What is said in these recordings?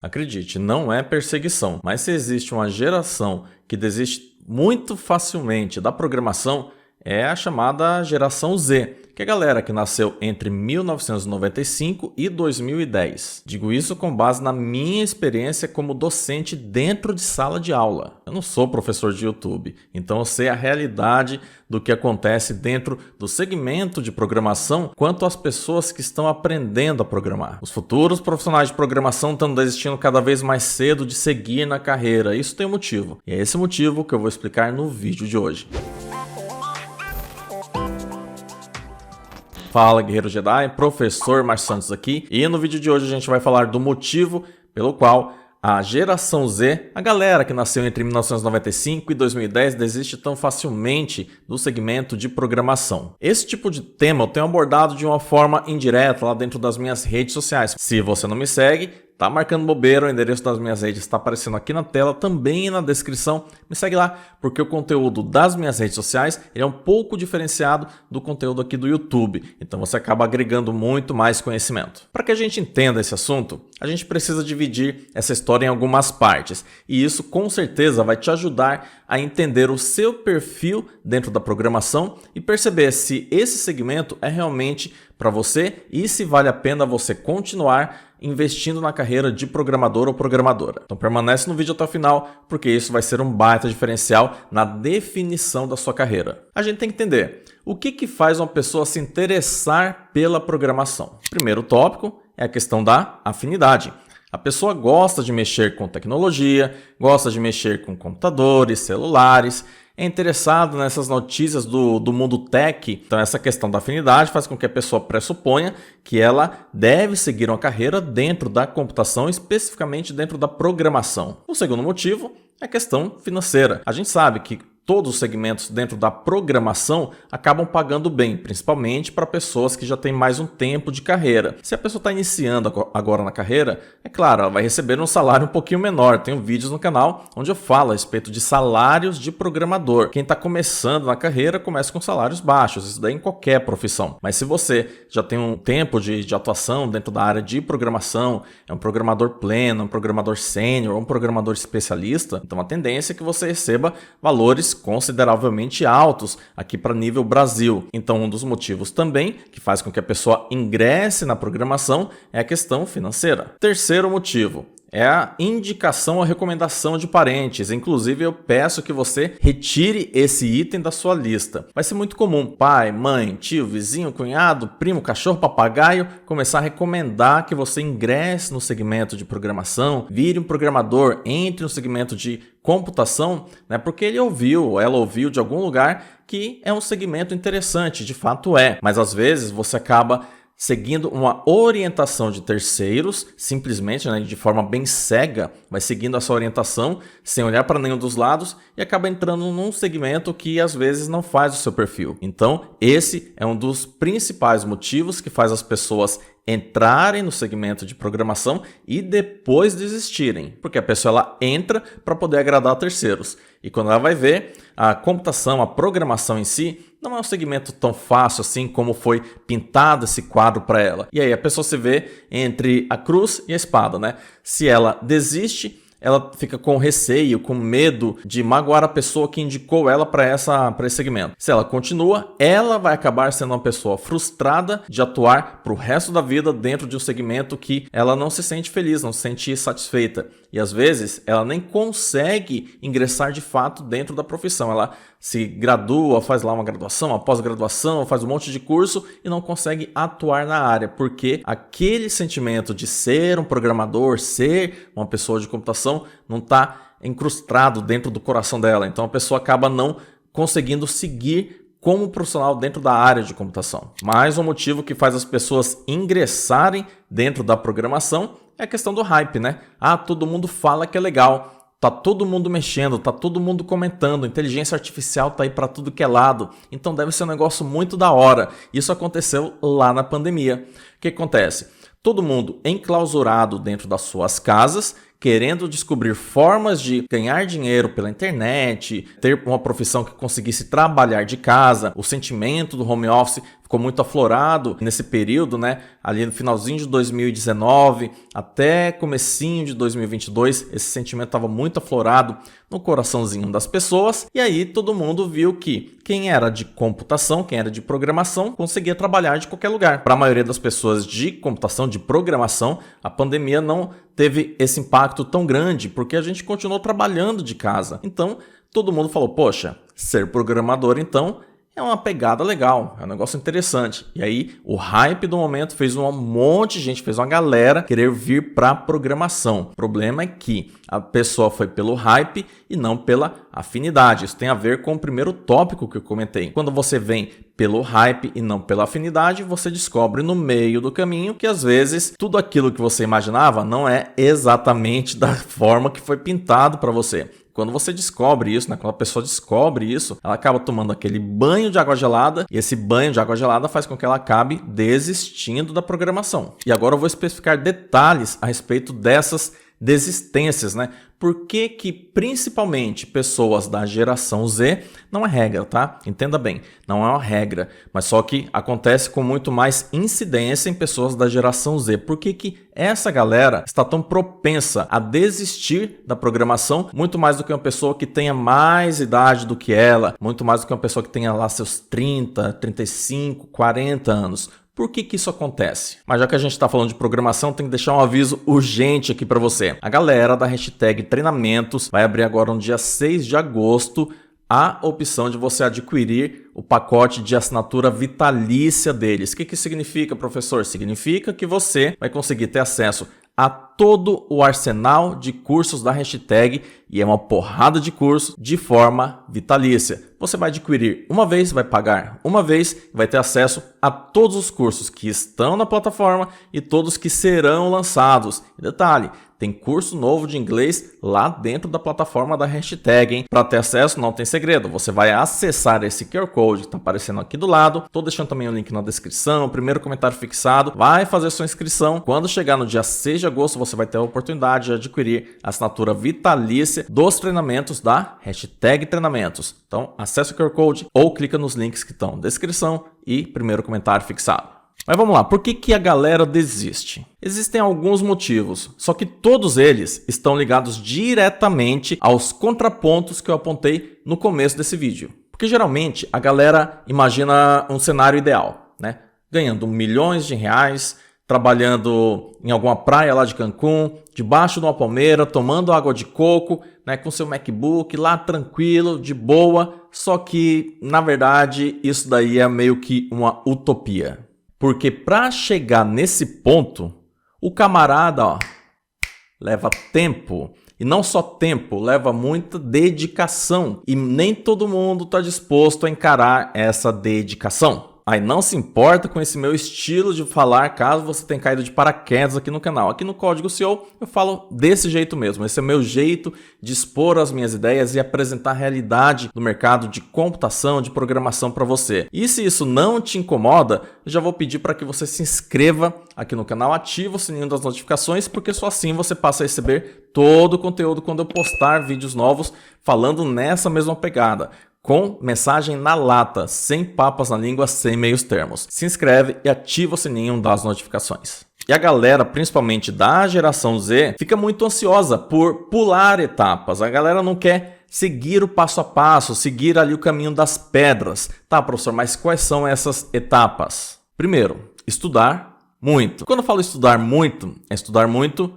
Acredite, não é perseguição, mas se existe uma geração que desiste muito facilmente da programação, é a chamada geração Z, que é a galera que nasceu entre 1995 e 2010. Digo isso com base na minha experiência como docente dentro de sala de aula. Eu não sou professor de YouTube, então eu sei a realidade do que acontece dentro do segmento de programação quanto às pessoas que estão aprendendo a programar. Os futuros profissionais de programação estão desistindo cada vez mais cedo de seguir na carreira. Isso tem um motivo, e é esse motivo que eu vou explicar no vídeo de hoje. Fala, Guerreiro Jedi, professor Márcio Santos aqui, e no vídeo de hoje a gente vai falar do motivo pelo qual a geração Z, a galera que nasceu entre 1995 e 2010, desiste tão facilmente do segmento de programação. Esse tipo de tema eu tenho abordado de uma forma indireta lá dentro das minhas redes sociais. Se você não me segue, tá marcando bobeira, o endereço das minhas redes está aparecendo aqui na tela, também na descrição. Me segue lá, porque o conteúdo das minhas redes sociais é um pouco diferenciado do conteúdo aqui do YouTube. Então você acaba agregando muito mais conhecimento. Para que a gente entenda esse assunto, a gente precisa dividir essa história em algumas partes. E isso com certeza vai te ajudar a entender o seu perfil dentro da programação e perceber se esse segmento é realmente para você e se vale a pena você continuar investindo na carreira de programador ou programadora. Então permanece no vídeo até o final, porque isso vai ser um baita diferencial na definição da sua carreira. A gente tem que entender o que faz uma pessoa se interessar pela programação. Primeiro tópico é a questão da afinidade. A pessoa gosta de mexer com tecnologia, gosta de mexer com computadores, celulares, é interessado nessas notícias do mundo tech. Então essa questão da afinidade faz com que a pessoa pressuponha que ela deve seguir uma carreira dentro da computação, especificamente dentro da programação. O segundo motivo é a questão financeira. A gente sabe que todos os segmentos dentro da programação acabam pagando bem, principalmente para pessoas que já têm mais um tempo de carreira. Se a pessoa está iniciando agora na carreira, é claro, ela vai receber um salário um pouquinho menor. Tenho vídeos no canal onde eu falo a respeito de salários de programador. Quem está começando na carreira começa com salários baixos, isso daí em qualquer profissão. Mas se você já tem um tempo de atuação dentro da área de programação, é um programador pleno, um programador sênior, um programador especialista, então a tendência é que você receba valores consideravelmente altos aqui para nível Brasil. Então um dos motivos também que faz com que a pessoa ingresse na programação é a questão financeira. Terceiro motivo é a indicação ou recomendação de parentes. Inclusive, eu peço que você retire esse item da sua lista. Vai ser muito comum pai, mãe, tio, vizinho, cunhado, primo, cachorro, papagaio começar a recomendar que você ingresse no segmento de programação, vire um programador, entre no segmento de computação, né? Porque ele ouviu, ela ouviu de algum lugar que é um segmento interessante, de fato é. Mas às vezes você acaba seguindo uma orientação de terceiros, simplesmente, né, de forma bem cega, vai seguindo essa orientação, sem olhar para nenhum dos lados e acaba entrando num segmento que às vezes não faz o seu perfil. Então, esse é um dos principais motivos que faz as pessoas entrarem no segmento de programação e depois desistirem, porque a pessoa ela entra para poder agradar terceiros. E quando ela vai ver, a computação, a programação em si, não é um segmento tão fácil assim como foi pintado esse quadro para ela. E aí a pessoa se vê entre a cruz e a espada, né? Se ela desiste, ela fica com receio, com medo de magoar a pessoa que indicou ela para esse segmento. Se ela continua, ela vai acabar sendo uma pessoa frustrada de atuar para o resto da vida dentro de um segmento que ela não se sente feliz, não se sente satisfeita. E às vezes ela nem consegue ingressar de fato dentro da profissão. Ela se gradua, faz lá uma graduação, uma pós-graduação, faz um monte de curso e não consegue atuar na área, porque aquele sentimento de ser um programador, ser uma pessoa de computação, não está incrustado dentro do coração dela. Então a pessoa acaba não conseguindo seguir como profissional dentro da área de computação. Mais um motivo que faz as pessoas ingressarem dentro da programação é a questão do hype, né? Ah, todo mundo fala que é legal. Tá todo mundo mexendo, tá todo mundo comentando, inteligência artificial tá aí para tudo que é lado, então deve ser um negócio muito da hora. Isso aconteceu lá na pandemia. O que acontece? Todo mundo enclausurado dentro das suas casas, querendo descobrir formas de ganhar dinheiro pela internet, ter uma profissão que conseguisse trabalhar de casa, o sentimento do home office ficou muito aflorado nesse período, né? Ali no finalzinho de 2019 até comecinho de 2022, esse sentimento estava muito aflorado no coraçãozinho das pessoas. E aí todo mundo viu que quem era de computação, quem era de programação, conseguia trabalhar de qualquer lugar. Para a maioria das pessoas de computação, de programação, a pandemia não teve esse impacto tão grande, porque a gente continuou trabalhando de casa. Então, todo mundo falou, poxa, ser programador então é uma pegada legal, é um negócio interessante. E aí, o hype do momento fez um monte de gente, fez uma galera querer vir para programação. O problema é que a pessoa foi pelo hype e não pela afinidade. Isso tem a ver com o primeiro tópico que eu comentei. Quando você vem pelo hype e não pela afinidade, você descobre no meio do caminho que às vezes tudo aquilo que você imaginava não é exatamente da forma que foi pintado para você. Quando você descobre isso, né? Quando a pessoa descobre isso, ela acaba tomando aquele banho de água gelada e esse banho de água gelada faz com que ela acabe desistindo da programação. E agora eu vou especificar detalhes a respeito dessas desistências, né? Por que que principalmente pessoas da geração Z, não é regra, tá? Entenda bem, não é uma regra, mas só que acontece com muito mais incidência em pessoas da geração Z. Por que que essa galera está tão propensa a desistir da programação, muito mais do que uma pessoa que tenha mais idade do que ela, muito mais do que uma pessoa que tenha lá seus 30, 35, 40 anos? Por que que isso acontece? Mas já que a gente está falando de programação, tem que deixar um aviso urgente aqui para você. A galera da hashtag treinamentos vai abrir agora no dia 6 de agosto a opção de você adquirir o pacote de assinatura vitalícia deles. O que que significa, professor? Significa que você vai conseguir ter acesso a todo o arsenal de cursos da hashtag, e é uma porrada de cursos de forma vitalícia. Você vai adquirir uma vez, vai pagar uma vez e vai ter acesso a todos os cursos que estão na plataforma e todos que serão lançados. E detalhe, tem curso novo de inglês lá dentro da plataforma da hashtag, hein? Para ter acesso não tem segredo, você vai acessar esse QR Code que está aparecendo aqui do lado. Estou deixando também o link na descrição, primeiro comentário fixado. Vai fazer sua inscrição. Quando chegar no dia 6 de agosto, você vai ter a oportunidade de adquirir a assinatura vitalícia dos treinamentos da hashtag treinamentos. Então, acesse o QR Code ou clica nos links que estão na descrição e primeiro comentário fixado. Mas vamos lá, por que que a galera desiste? Existem alguns motivos, só que todos eles estão ligados diretamente aos contrapontos que eu apontei no começo desse vídeo. Porque geralmente a galera imagina um cenário ideal, né? Ganhando milhões de reais, trabalhando em alguma praia lá de Cancún, debaixo de uma palmeira, tomando água de coco, né, com seu MacBook lá tranquilo, de boa. Só que, na verdade, isso daí é meio que uma utopia. Porque para chegar nesse ponto, o camarada, ó, leva tempo. E não só tempo, leva muita dedicação. E nem todo mundo está disposto a encarar essa dedicação. Aí não se importa com esse meu estilo de falar caso você tenha caído de paraquedas aqui no canal. Aqui no Código CEO eu falo desse jeito mesmo. Esse é o meu jeito de expor as minhas ideias e apresentar a realidade do mercado de computação, de programação para você. E se isso não te incomoda, eu já vou pedir para que você se inscreva aqui no canal, ativa o sininho das notificações, porque só assim você passa a receber todo o conteúdo quando eu postar vídeos novos falando nessa mesma pegada. Com mensagem na lata, sem papas na língua, sem meios termos. Se inscreve e ativa o sininho das notificações. E a galera, principalmente da geração Z, fica muito ansiosa por pular etapas. A galera não quer seguir o passo a passo, seguir ali o caminho das pedras. Tá, professor, mas quais são essas etapas? Primeiro, estudar muito. Quando eu falo estudar muito, é estudar muito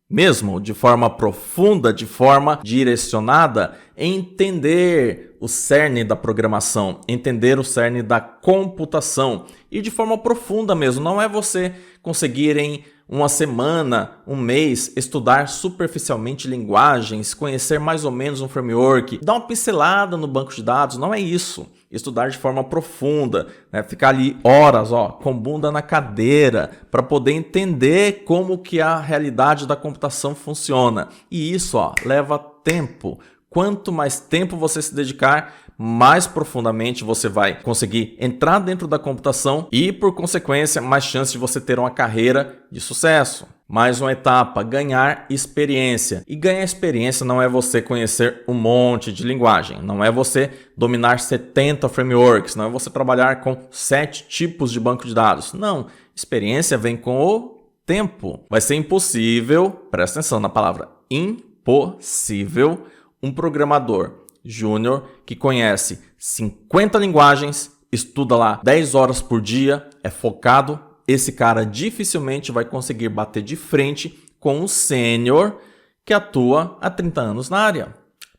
mesmo, de forma profunda, de forma direcionada, entender o cerne da programação, entender o cerne da computação e de forma profunda mesmo. Não é você conseguir em uma semana, um mês, estudar superficialmente linguagens, conhecer mais ou menos um framework, dar uma pincelada no banco de dados, não é isso. Estudar de forma profunda, né? Ficar ali horas, ó, com bunda na cadeira, para poder entender como que a realidade da computação funciona. E isso, ó, leva tempo. Quanto mais tempo você se dedicar, mais profundamente você vai conseguir entrar dentro da computação e, por consequência, mais chance de você ter uma carreira de sucesso. Mais uma etapa, ganhar experiência. E ganhar experiência não é você conhecer um monte de linguagem, não é você dominar 70 frameworks, não é você trabalhar com 7 tipos de banco de dados. Não, experiência vem com o tempo. Vai ser impossível, presta atenção na palavra impossível, um programador júnior que conhece 50 linguagens, estuda lá 10 horas por dia, é focado. Esse cara dificilmente vai conseguir bater de frente com um sênior que atua há 30 anos na área.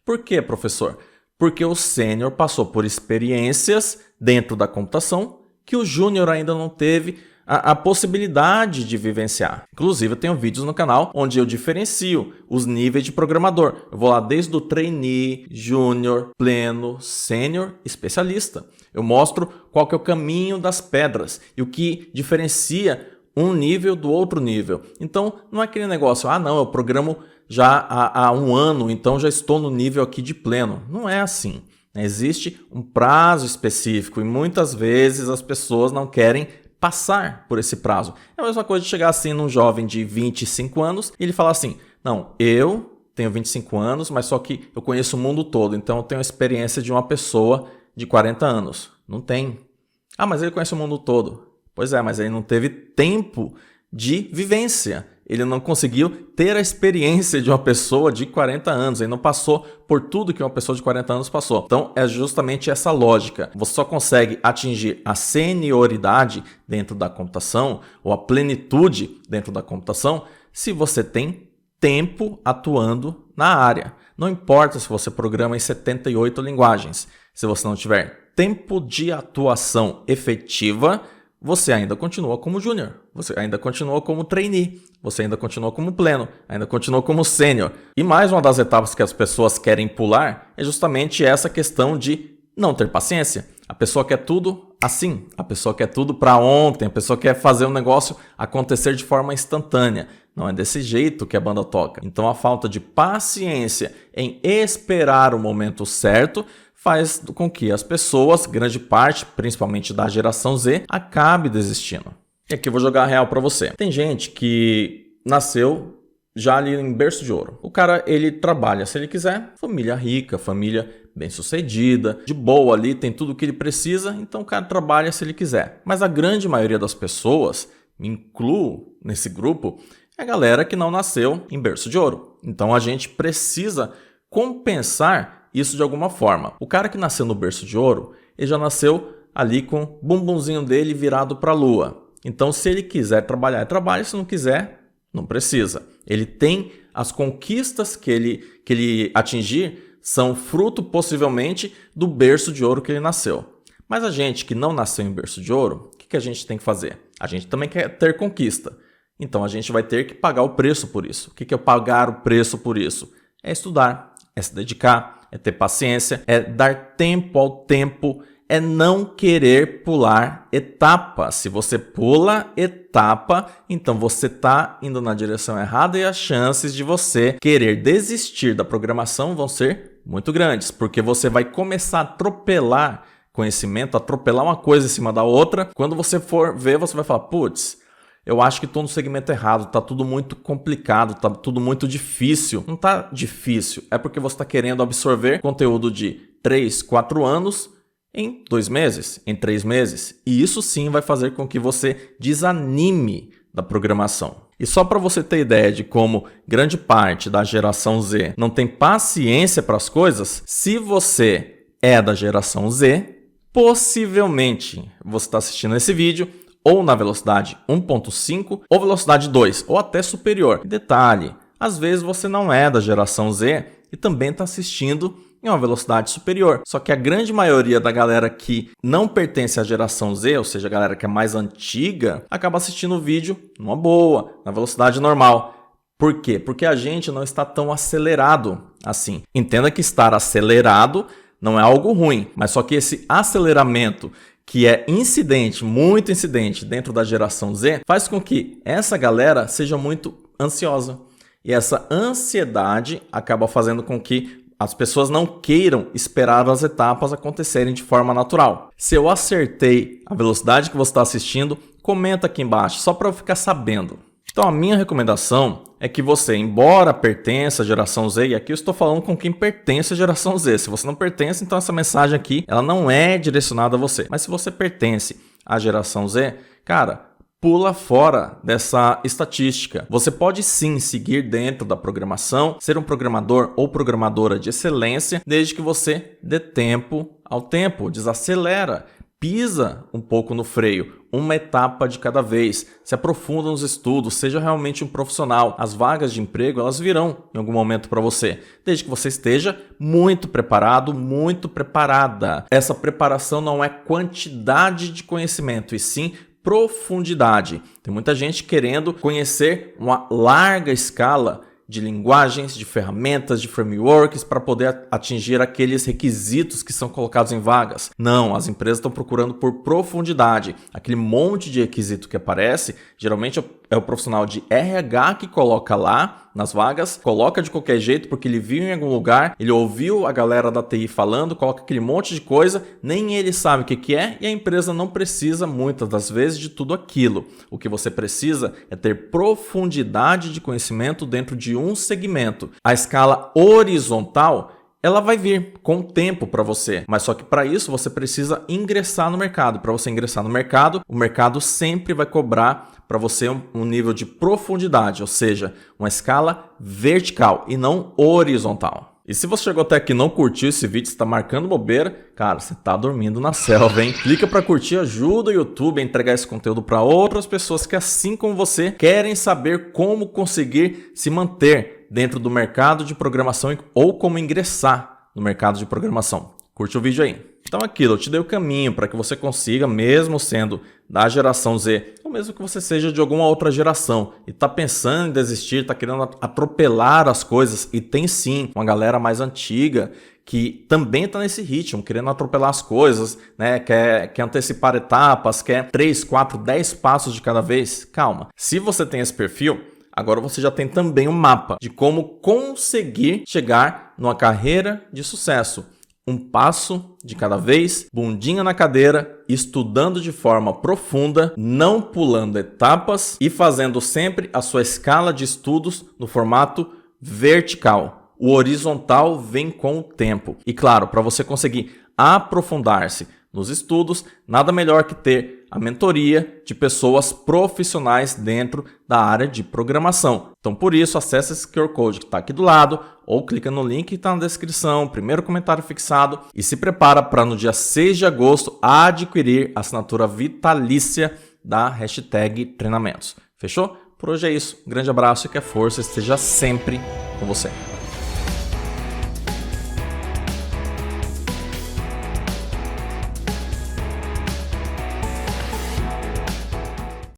Por quê, professor? Porque o sênior passou por experiências dentro da computação que o júnior ainda não teve a possibilidade de vivenciar. Inclusive, eu tenho vídeos no canal onde eu diferencio os níveis de programador. Eu vou lá desde o trainee, júnior, pleno, sênior, especialista. Eu mostro qual que é o caminho das pedras e o que diferencia um nível do outro nível. Então, não é aquele negócio, não, eu programo já há um ano, então já estou no nível aqui de pleno. Não é assim. Existe um prazo específico e muitas vezes as pessoas não querem passar por esse prazo. É a mesma coisa de chegar assim num jovem de 25 anos e ele falar assim, não, eu tenho 25 anos, mas só que eu conheço o mundo todo, então eu tenho a experiência de uma pessoa de 40 anos. Não tem. Mas ele conhece o mundo todo. Pois é, mas ele não teve tempo de vivência. Ele não conseguiu ter a experiência de uma pessoa de 40 anos. Ele não passou por tudo que uma pessoa de 40 anos passou. Então, é justamente essa lógica. Você só consegue atingir a senioridade dentro da computação ou a plenitude dentro da computação se você tem tempo atuando na área. Não importa se você programa em 78 linguagens. Se você não tiver tempo de atuação efetiva, você ainda continua como júnior, você ainda continua como trainee, você ainda continua como pleno, ainda continua como sênior. E mais uma das etapas que as pessoas querem pular é justamente essa questão de não ter paciência. A pessoa quer tudo assim, a pessoa quer tudo para ontem, a pessoa quer fazer um negócio acontecer de forma instantânea. Não é desse jeito que a banda toca. Então a falta de paciência em esperar o momento certo faz com que as pessoas, grande parte, principalmente da geração Z, acabe desistindo. E aqui eu vou jogar a real para você. Tem gente que nasceu já ali em berço de ouro. O cara, ele trabalha se ele quiser, família rica, família bem-sucedida, de boa ali, tem tudo o que ele precisa, então o cara trabalha se ele quiser. Mas a grande maioria das pessoas, me incluo nesse grupo, é a galera que não nasceu em berço de ouro. Então a gente precisa compensar isso de alguma forma. O cara que nasceu no berço de ouro, ele já nasceu ali com o bumbumzinho dele virado para a lua. Então, se ele quiser trabalhar, ele trabalha. Se não quiser, não precisa. Ele tem as conquistas que ele atingir, são fruto, possivelmente, do berço de ouro que ele nasceu. Mas a gente que não nasceu em berço de ouro, o que a gente tem que fazer? A gente também quer ter conquista. Então, a gente vai ter que pagar o preço por isso. O que é pagar o preço por isso? É estudar, é se dedicar, é ter paciência, é dar tempo ao tempo, é não querer pular etapa. Se você pula etapa, então você está indo na direção errada e as chances de você querer desistir da programação vão ser muito grandes, porque você vai começar a atropelar conhecimento, atropelar uma coisa em cima da outra. Quando você for ver, você vai falar, putz, eu acho que estou no segmento errado, está tudo muito complicado, está tudo muito difícil. Não está difícil, é porque você está querendo absorver conteúdo de 3, 4 anos em 2 meses, em 3 meses. E isso sim vai fazer com que você desanime da programação. E só para você ter ideia de como grande parte da geração Z não tem paciência para as coisas, se você é da geração Z, possivelmente você está assistindo esse vídeo ou na velocidade 1.5 ou velocidade 2, ou até superior. E detalhe, às vezes você não é da geração Z e também está assistindo em uma velocidade superior. Só que a grande maioria da galera que não pertence à geração Z, ou seja, a galera que é mais antiga, acaba assistindo o vídeo numa boa, na velocidade normal. Por quê? Porque a gente não está tão acelerado assim. Entenda que estar acelerado não é algo ruim, mas só que esse aceleramento que é incidente, muito incidente dentro da geração Z, faz com que essa galera seja muito ansiosa. E essa ansiedade acaba fazendo com que as pessoas não queiram esperar as etapas acontecerem de forma natural. Se eu acertei a velocidade que você está assistindo, comenta aqui embaixo, só para eu ficar sabendo. Então a minha recomendação é que você, embora pertença à geração Z, e aqui eu estou falando com quem pertence à geração Z. Se você não pertence, então essa mensagem aqui, ela não é direcionada a você. Mas se você pertence à geração Z, cara, pula fora dessa estatística. Você pode sim seguir dentro da programação, ser um programador ou programadora de excelência, desde que você dê tempo ao tempo, desacelera, pisa um pouco no freio, uma etapa de cada vez, se aprofunda nos estudos, seja realmente um profissional. As vagas de emprego, elas virão em algum momento para você, desde que você esteja muito preparado, muito preparada. Essa preparação não é quantidade de conhecimento, e sim profundidade. Tem muita gente querendo conhecer uma larga escala de linguagens, de ferramentas, de frameworks para poder atingir aqueles requisitos que são colocados em vagas. Não, as empresas estão procurando por profundidade. Aquele monte de requisito que aparece, geralmente é o profissional de RH que coloca lá nas vagas, coloca de qualquer jeito porque ele viu em algum lugar, ele ouviu a galera da TI falando, coloca aquele monte de coisa, nem ele sabe o que é e a empresa não precisa muitas das vezes de tudo aquilo. O que você precisa é ter profundidade de conhecimento dentro de um segmento. A escala horizontal, ela vai vir com o tempo para você, mas só que para isso você precisa ingressar no mercado. Para você ingressar no mercado, o mercado sempre vai cobrar para você um nível de profundidade, ou seja, uma escala vertical e não horizontal. E se você chegou até aqui e não curtiu esse vídeo, você está marcando bobeira, cara, você está dormindo na selva, hein? Clica para curtir, ajuda o YouTube a entregar esse conteúdo para outras pessoas que, assim como você, querem saber como conseguir se manter dentro do mercado de programação ou como ingressar no mercado de programação. Curte o vídeo aí. Então aquilo, eu te dei o caminho para que você consiga, mesmo sendo da geração Z, ou mesmo que você seja de alguma outra geração e está pensando em desistir, está querendo atropelar as coisas, e tem sim uma galera mais antiga que também está nesse ritmo, querendo atropelar as coisas, né? Quer antecipar etapas, quer 3, 4, 10 passos de cada vez. Calma, se você tem esse perfil, agora você já tem também um mapa de como conseguir chegar numa carreira de sucesso. Um passo de cada vez, bundinha na cadeira, estudando de forma profunda, não pulando etapas e fazendo sempre a sua escala de estudos no formato vertical. O horizontal vem com o tempo. E claro, para você conseguir aprofundar-se nos estudos, nada melhor que ter a mentoria de pessoas profissionais dentro da área de programação. Então, por isso, acesse esse QR Code que está aqui do lado ou clica no link que está na descrição, primeiro comentário fixado, e se prepara para no dia 6 de agosto adquirir a assinatura vitalícia da hashtag Treinamentos. Fechou? Por hoje é isso. Um grande abraço e que a força esteja sempre com você.